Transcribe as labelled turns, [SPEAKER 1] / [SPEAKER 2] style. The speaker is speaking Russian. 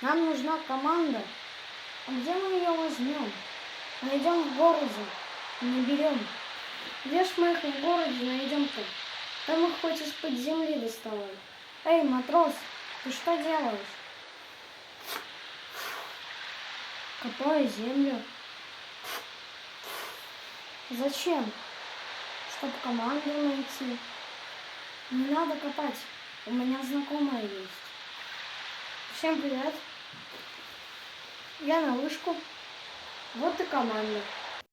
[SPEAKER 1] Нам нужна команда. А где мы ее возьмем? Найдем в городе. Не берем. Где ж мы их в городе найдем-то? Там их хоть из-под земли доставай. Эй, матрос, ты что делаешь? Копаю землю. Зачем? Чтоб команду найти. Не надо копать. У меня знакомая есть. Всем привет. Я на вышку. Вот и команда.